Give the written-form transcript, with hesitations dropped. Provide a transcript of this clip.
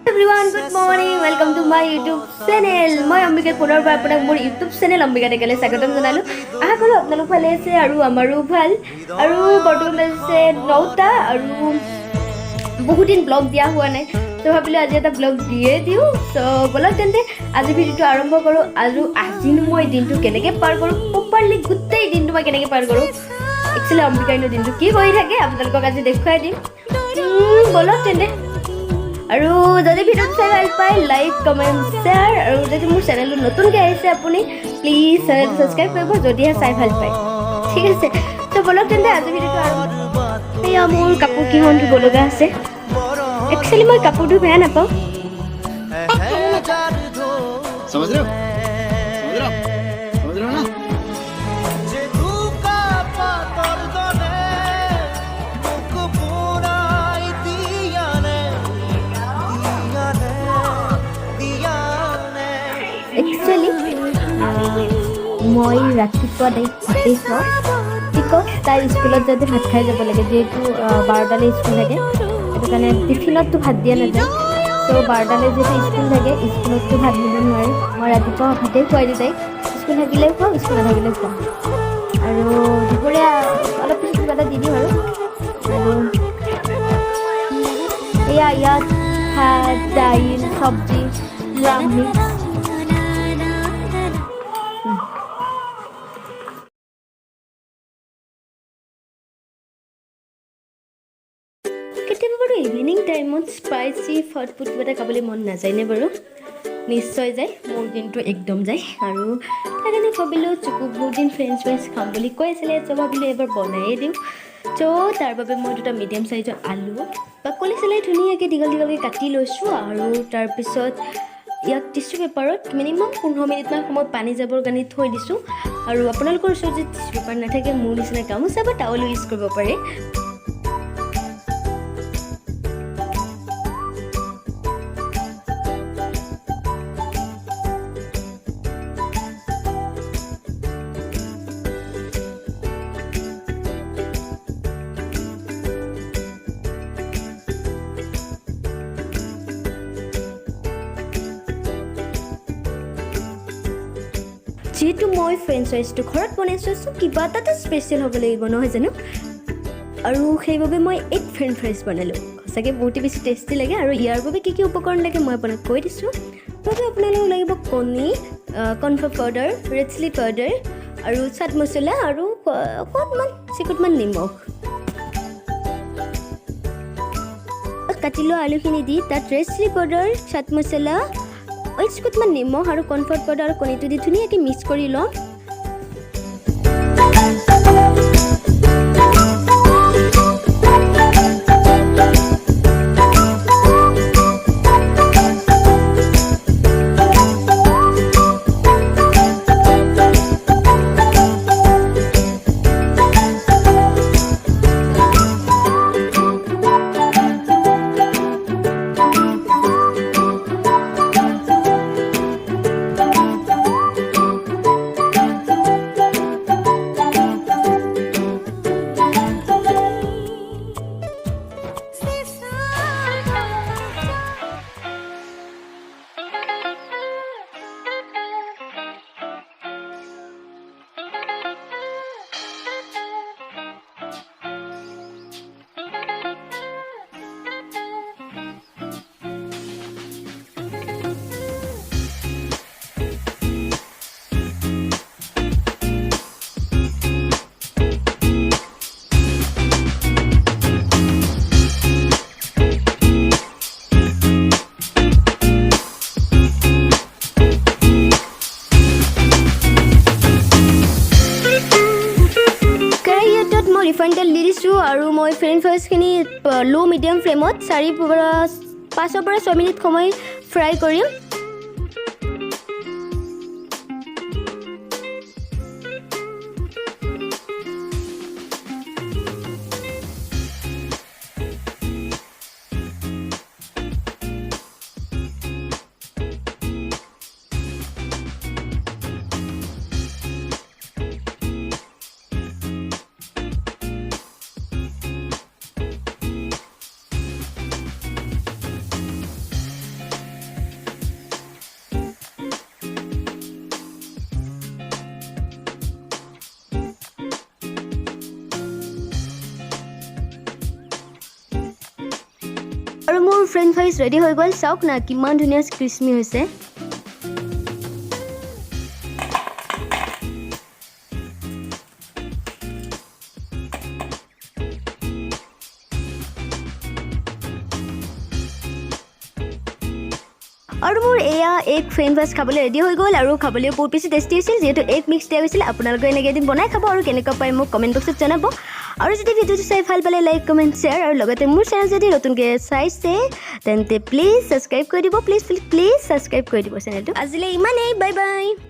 Everyone, good morning. Welcome to my YouTube channel. মই অম্বিকা পুনৰ বাৰ আপোনাক মোৰ YouTube channel অম্বিকা টেকেলে স্বাগতম জনালো। আশা কৰো আপোনালোক ভালে আছে আৰু আমাৰো ভাল। আৰু বৰ্তমান আছে 9টা আৰু বহুত দিন ব্লগ দিয়া হোৱা নাই। তো ভাবিলো আজি এটা ব্লগ দিয়ে দিও। সো বলক তেন্তে আজি ভিডিওটো আৰম্ভ কৰো। আৰু আজি মই দিনটো কেনেকৈ পাৰ কৰো, প্ৰপাৰলি গোটেই দিনটো মই কেনেকৈ পাৰ কৰো। একচুৱেলি অম্বিকাইনো দিনটো কি কৰি থাকে আপোনালোকক আজি দেখুৱাই দিম। বলক তেন্তে। আৰু যদি ভিডিঅ'টো চাই ভাল পায় লাইক কমেণ্ট শ্বেয়াৰ আৰু যদি মোৰ চেনেলটো নতুনকৈ আহিছে আপুনি প্লিজ চেনেলটো ছাবস্ক্ৰাইব কৰিব যদিহে চাই ভাল পায়। ঠিক আছে, তো বলক তেন্তে আজি ভিডিঅ'টো আৰম্ভ। এয়া মোৰ কাপোৰ কিখন ধুব লগা আছে। একচুৱেলি মই কাপোৰ ধুই বেয়া নাপাওঁ। समझ रहे हो ना একচুৱেলি মই ৰাতিপুৱা ভাতেই খাওঁ বিকজ তাই স্কুলত যাতে ভাত খাই যাব লাগে, যিহেতু 12টালৈ স্কুল থাকে। সেইটো কাৰণে টিফিনততো ভাত দিয়া নাযায়। তো 12টালৈ যিহেতু স্কুল থাকে, স্কুলততো ভাত দিব নোৱাৰে। মই ৰাতিপুৱা ভাতেই খুৱাই দিওঁ তাইক। স্কুল থাকিলেও খুৱাওঁ, স্কুল নাথাকিলেও খুৱাওঁ। আৰু দুপৰীয়া অলপ পিছত কিবা এটা দি দিওঁ আৰু এয়া ইয়াত ভাত দাইল চব্জি নিৰামিষ। কেতিয়াবা বাৰু ইভিনিং টাইমত স্পাইচি ফাষ্ট ফুড কিবা এটা খাবলৈ মন নাযায়নে বাৰু? নিশ্চয় যায়, মোৰ দিনটো একদম যায়। আৰু সেইকাৰণে ভাবিলোঁ চকু বহুত দিন ফ্ৰেঞ্চ ফ্ৰাইজ খাম বুলি কৈ আছিলে, চ' ভাবিলোঁ এবাৰ বনায়ে দিওঁ। চ' তাৰ বাবে মই দুটা মিডিয়াম চাইজৰ আলু বাকলি চালাই ধুনীয়াকৈ দীঘল দীঘলকৈ কাটি লৈছোঁ। আৰু তাৰপিছত ইয়াক টিচু পেপাৰত মিনিমাম 15 মিনিটমান সময় পানী যাবৰ কাৰণে থৈ দিছোঁ। আৰু আপোনালোকৰ ওচৰত যদি টিচু পেপাৰ নাথাকে মোৰ নিচিনা গামোচা বা টাৱেলো ইউজ কৰিব পাৰে। যিহেতু মই ফ্ৰেঞ্চ ফ্ৰাইজটো ঘৰত বনাইছোঁ, চ' কিবা এটাতো স্পেচিয়েল হ'ব লাগিব নহয় জানো। আৰু সেইবাবে মই এগ ফ্ৰেঞ্চ ফ্ৰাইজ বনালোঁ। সঁচাকৈ বহুতেই বেছি টেষ্টি লাগে। আৰু ইয়াৰ বাবে কি কি উপকৰণ লাগে মই আপোনাক কৈ দিছোঁ। প্ৰথমে আপোনালোকক লাগিব কণী, cornflour powder, red chilli powder আৰু চাট মছলা আৰু অকণমান চিকুটমান নিমখ। কাটি লোৱা আলুখিনি দি তাত ৰেড চিলি পাউডাৰ, চাট মছলা, চিকুটমান নিমখ আৰু কৰ্ণফ্ল'ৰ পাউডাৰ আৰু কণীটো দি ধুনীয়াকৈ মিক্স কৰি লওঁ। ৰিফাইন তেল দি দিছোঁ। আৰু মই ফ্ৰেঞ্চ ফ্ৰাইজখিনি ল' মিডিয়াম ফ্লেমত 5 পৰা 6 মিনিট সময় ফ্ৰাই কৰিম। আৰু মোৰ ফ্ৰেঞ্চ ফ্ৰাইজ ৰেডি হৈ গ'ল চাওক না কিমান ধুনীয়া ক্ৰিস্পি হৈছে আৰু মোৰ এয়া এগ ফ্ৰেঞ্চ ফ্ৰাইজ খাবলৈ ৰেডি হৈ গ'ল আৰু খাবলৈ বহুত বেছি টেষ্টি হৈছিল যিহেতু এগ মিক্স দিয়া গৈছিল আপোনালোকে এনেকৈ এদিন বনাই খাব আৰু কেনেকুৱা পায় মোক কমেণ্ট বক্সত জনাব আৰু যদি ভিডিঅ'টো চাই ভাল পালে লাইক কমেণ্ট শ্বেয়াৰ আৰু লগতে মোৰ চেনেল যদি নতুনকৈ চাইছে তেন্তে প্লিজ ছাবস্ক্ৰাইব কৰি দিব প্লিজ ছাবস্ক্ৰাইব কৰি দিব চেনেলটো আজিলৈ ইমানেই বাই বাই